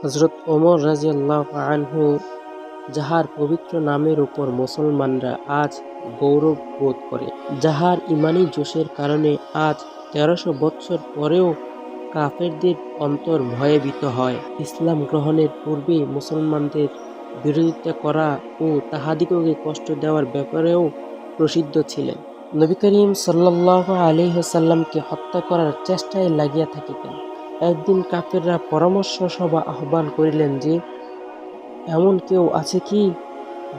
হযরত ওমর রাদিয়াল্লাহু আনহু, যাহার পবিত্র নামের উপর মুসলমানরা আজ গৌরব বোধ করে, যাহার ইমানি জোশের কারণে আজ ১৩০০ বৎসর পরেও কাফেরদের অন্তর ভয়ে ভীত হয়, ইসলাম গ্রহণের পূর্বে মুসলমানদের বিরোধিতা করা ও তাহাদিগকে কষ্ট দেওয়ার ব্যাপারেও প্রসিদ্ধ ছিলেন। নবী করিম সাল্লাল্লাহু আলাইহি ওয়াসাল্লামকে হত্যা করার চেষ্টায় লাগিয়া থাকিতেন। একদিন কাফেররা পরামর্শ সভা আহ্বান করিলেন যে, এমন কেউ আছে কি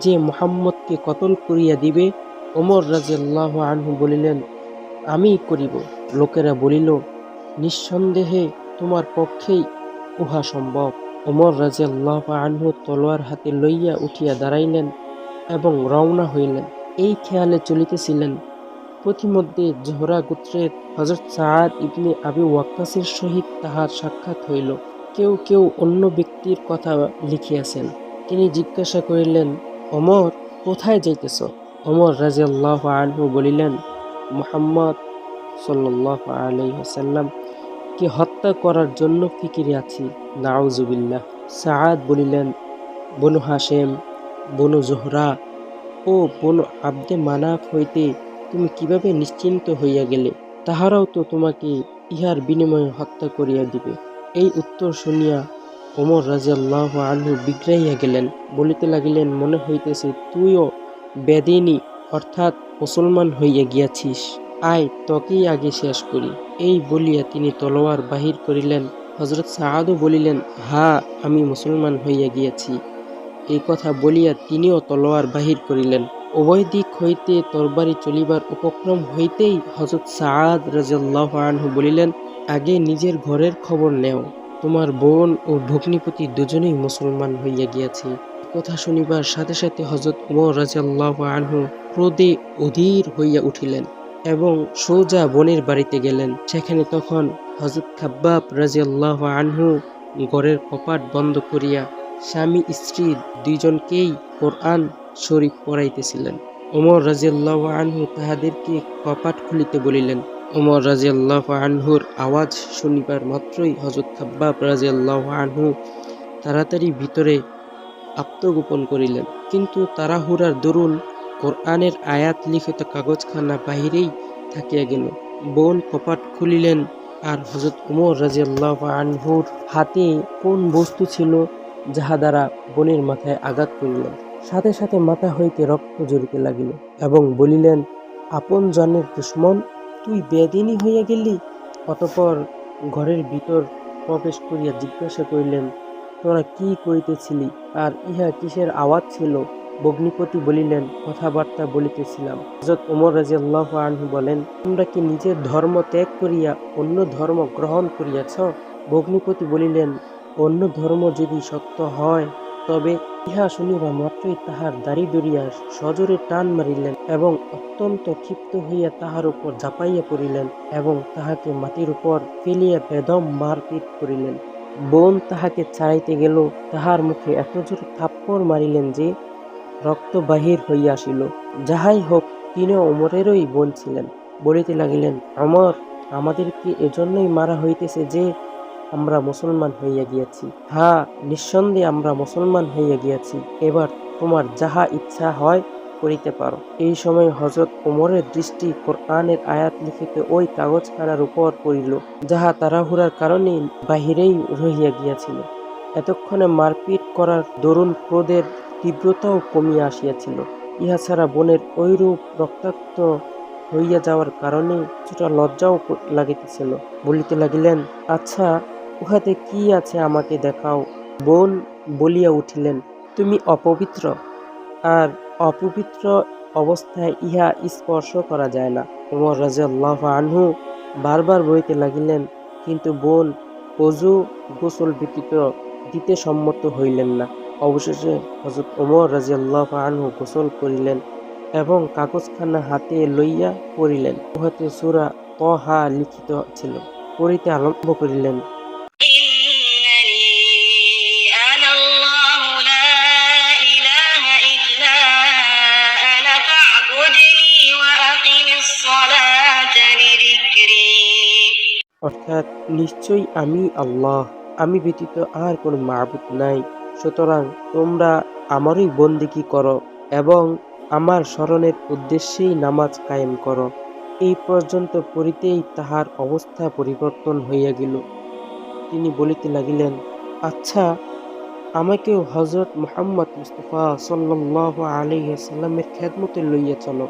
যে মুহাম্মদকে কতল করিয়া দিবে? ওমর রাদিয়াল্লাহু আনহু বলিলেন, আমিই করিব। লোকেরা বলিল, নিঃসন্দেহে তোমার পক্ষেই উহা সম্ভব। ওমর রাদিয়াল্লাহু আনহু তলোয়ার হাতে লইয়া উঠিয়া দাঁড়াইলেন এবং রওনা হইলেন। এই খেয়ালে চলিতেছিলেন, পথিমধ্যে জোহরা গোত্রের হযরত সাআদ ইবনে আবি ওয়াক্কাসের সহিত তাহার সাক্ষাৎ হইল। কেউ কেউ অন্য ব্যক্তির কথা লিখিয়াছেন। তিনি জিজ্ঞাসা করিলেন, ওমর, কোথায় যাইতেছ? ওমর রাদিয়াল্লাহু আনহু বলিলেন, মুহাম্মদ সাল্লাল্লাহু আলাইহি ওয়াসাল্লাম কে হত্যা করার জন্য ফিকিরে আছি। নাউজুবিল্লাহ। সাআদ বলিলেন, বনু হাশেম, বনু জোহরা ও বনু আব্দে মানাফ হইতে তুমি কিভাবে নিশ্চিন্ত হইয়া গেলে? তাহারাও তো তোমাকে ইহার বিনিময়ে হত্যা করিয়া দিবে। এই উত্তর শুনিয়া ওমর রাদিয়াল্লাহু আনহু বিগড়াইয়া গেলেন। বলিতে লাগিলেন, মনে হইতেছে তুইও বেদিনী অর্থাৎ মুসলমান হইয়া গিয়াছিস। আয়, তোকেই আগে শেষ করি। এই বলিয়া তিনি তলোয়ার বাহির করিলেন। হযরত সাআদও বলিলেন, হা, আমি মুসলমান হইয়া গিয়াছি। এই কথা বলিয়া তিনিও তলোয়ার বাহির করিলেন। উভয় দিক হইতে তরবারি চলিবার উপক্রম হইতেই হযরত সাআদ রাদিয়াল্লাহু আনহু বলিলেন, আগে নিজের ঘরের খবর নেও। তোমার বোন ও ভগ্নিপতি দুজনেই মুসলমান হইয়া গিয়াছে। কথা শুনিবার সাথে সাথে হযরত ওমর রাদিয়াল্লাহু আনহু ক্রোধে অধীর হইয়া উঠিলেন এবং সোজা বোনের বাড়িতে গেলেন। সেখানে তখন হযরত খাব্বাব রাদিয়াল্লাহু আনহু ঘরের কপাট বন্ধ করিয়া স্বামী স্ত্রী দুইজনকেই কোরআন শরীফ পড়াইতেছিলেন। ওমর রাদিয়াল্লাহু আনহু তাহাদেরকে কপাট খুলিতে বলিলেন। ওমর রাদিয়াল্লাহু আনহুর আওয়াজ শুনিবার মাত্রই হযরত খাব্বাব রাদিয়াল্লাহু আনহু তাড়াতাড়ি ভিতরে আত্মগোপন করিলেন। কিন্তু তাড়াহুড়ার দরুন কোরআনের আয়াত লিখিত কাগজখানা বাহিরেই থাকিয়া গেল। বোন কপাট খুলিলেন আর হযরত ওমর রাদিয়াল্লাহু আনহুর হাতে কোন বস্তু ছিল যাহা দ্বারা বোনের মাথায় আঘাত করিলেন। সাথে সাথে মাথা হইতে রক্ত ঝরিতে লাগিল এবং বলিলেন, আপন জনের দুশমন, তুই বেদিনী হইয়া গেলি? অতঃপর ঘরের ভিতর প্রবেশ করিয়া জিজ্ঞাসা করিলেন, তোরা কি করিতেছিলি আর ইহা কিসের আওয়াজ ছিল? ভগ্নিপতি বলিলেন, কথাবার্তা বলিতেছিলাম। হযরত ওমর রাদিয়াল্লাহু আনহু বলেন, তোমরা কি নিজের ধর্ম ত্যাগ করিয়া অন্য ধর্ম গ্রহণ করিয়াছ? ভগ্নিপতি বলিলেন, অন্য ধর্ম যদি সত্য হয় তবে? ইহা শুনিবা মাত্রই তাহার দাড়ি ধরিয়া সজোরে টান মারিলেন এবং অত্যন্ত ক্ষিপ্ত হইয়া তাহার উপর ঝাঁপাইয়া পড়িলেন এবং তাহাকে মাটির উপর ফেলিয়া বেদম মারপিট করিলেন। বোন তাহাকে ছাড়াইতে গেল, তাহার মুখে এত জোরে থাপ্পড় মারিলেন যে রক্ত বাহির হইয়া আসিল। যাহাই হোক, তিনিও ওমরেরই বোন ছিলেন। বলিতে লাগিলেন, ওমর, আমাদেরকে এজন্যই মারা হইতেছে যে আমরা মুসলমান হইয়া গিয়াছি। হ্যাঁ, নিঃসন্দেহে আমরা মুসলমান হইয়া গিয়াছি। এবার তোমার যাহা ইচ্ছা হয় করিতে পারো। এই সময় হযরত ওমরের দৃষ্টি কোরআনের আয়াত লিখিত ওই কাগজখানার উপর পড়িল, যাহা তাড়াহুড়ার কারণে বাহিরেই রহিয়া গিয়াছিল। এতক্ষণে মারপিট করার দরুন ক্রোধের তীব্রতাও কমিয়া আসিয়াছিল। ইহা ছাড়া বোনের ঐরূপ রক্তাক্ত হইয়া যাওয়ার কারণে কিছুটা লজ্জাও লাগিতেছিল। বলিতে লাগিলেন, আচ্ছা, উহাতে কি আছে আমাকে দেখাও। বোন বলিয়া উঠিলেন, তুমি অপবিত্র, আর অপবিত্র অবস্থায় ইহা স্পর্শ করা যায় না। ওমর রাদিয়াল্লাহু আনহু বারবার বলিতে লাগিলেন, কিন্তু বোন ওযু গোসল ব্যতীত দিতে সম্মত হইলেন না। অবশেষে হযরত ওমর রাদিয়াল্লাহু আনহু গোসল করিলেন এবং কাগজখানা হাতে লইয়া পড়িলেন। উহাতে সূরা তহা লিখিত ছিল। পড়িতে আরম্ভ করিলেন, অর্থাৎ নিশ্চয়ই আমি আল্লাহ, আমি ব্যতীত আর কোনো মাবুদ নাই, সুতরাং তোমরা আমারই বন্দেগী করো এবং আমার স্মরণের উদ্দেশ্যেই নামাজ কায়েম করো। এই পর্যন্ত পড়িতেই তাহার অবস্থা পরিবর্তন হইয়া গেল। তিনি বলিতে লাগিলেন, আচ্ছা, আমাকেও হযরত মুহাম্মদ মুস্তাফা সাল্লাল্লাহু আলাইহি ওয়াসাল্লামের খেদমতে লইয়া চলো।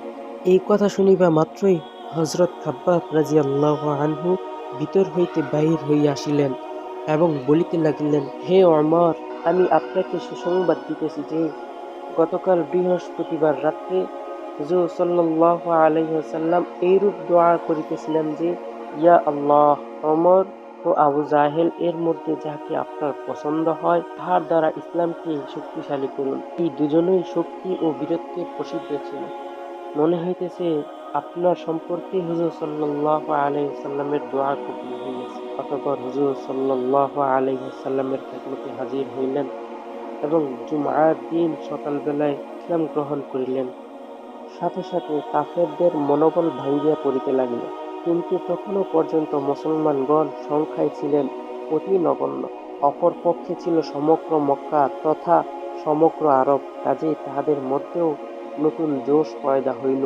এই কথা শুনিবা মাত্রই হযরত খাব্বাব রাদিয়াল্লাহু আনহু ভিতর হইতে বাহির হইয়া আসিলেন এবং বলিতে লাগিলেন, হে ওমর, আমি আপনাকে সুসংবাদ দিতেছি যে গতকাল বৃহস্পতিবার রাত্রে হুজুর সাল্লাল্লাহু আলাইহি ওয়াসাল্লাম এইরূপ দোয়া করিতেছিলেন যে, ইয়া আল্লাহ, ওমর ও আবু জাহেল এর মধ্যে যাকে আপনার পছন্দ হয় তাহার দ্বারা ইসলামকে শক্তিশালী করুন। এই দুজনেই শক্তি ও বীরত্বে প্রসিদ্ধ ছিল। মনে হইতেছে আপনার সম্পর্কে হুজুর সাল্লাল্লাহু আলাইহি ওয়াসাল্লামের দোয়া কবুল হইয়াছে। অতঃপর হুজুর সাল্লাল্লাহু আলাইহি ওয়াসাল্লামের খেদমতে হাজির হইলেন এবং জুমআর দিন সকালবেলায় ইসলাম গ্রহণ করিলেন। সাথে সাথে কাফেরদের মনোবল ভাঙ্গিয়া পড়িতে লাগিল। কিন্তু তখনও পর্যন্ত মুসলমানগণ সংখ্যায় ছিলেন অতি নগণ্য। অপর পক্ষে ছিল সমগ্র মক্কা তথা সমগ্র আরব। কাজেই তাহাদের মধ্যেও নতুন জোশ পয়দা হইল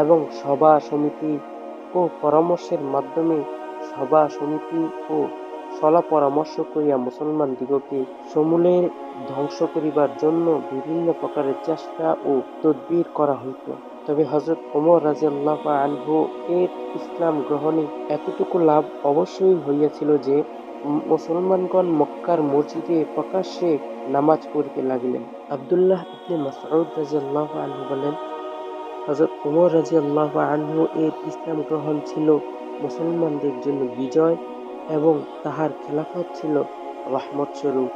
এবং সভা সমিতি ও পরামর্শের মাধ্যমে সভা সমিতি ও সলা পরামর্শ করিয়া মুসলমান দিগকে সমূলে ধ্বংস করিবার জন্য বিভিন্ন প্রকারের চেষ্টা ও তদবির করা হইত। তবে হযরত ওমর রাদিয়াল্লাহু আনহু এর ইসলাম গ্রহণে এতটুকু লাভ অবশ্যই হইয়াছিল যে মুসলমানগণ মক্কার মসজিদে প্রকাশ্যে নামাজ পড়িতে লাগিলেন। আব্দুল্লাহ ইবনে মাসউদ রাদিয়াল্লাহু আনহু বলেন, হযরত ওমর রাদিয়াল্লাহু আনহু এর ইসলাম গ্রহণ ছিল মুসলমানদের জন্য বিজয় এবং তাহার খেলাফত ছিল রহমত স্বরূপ।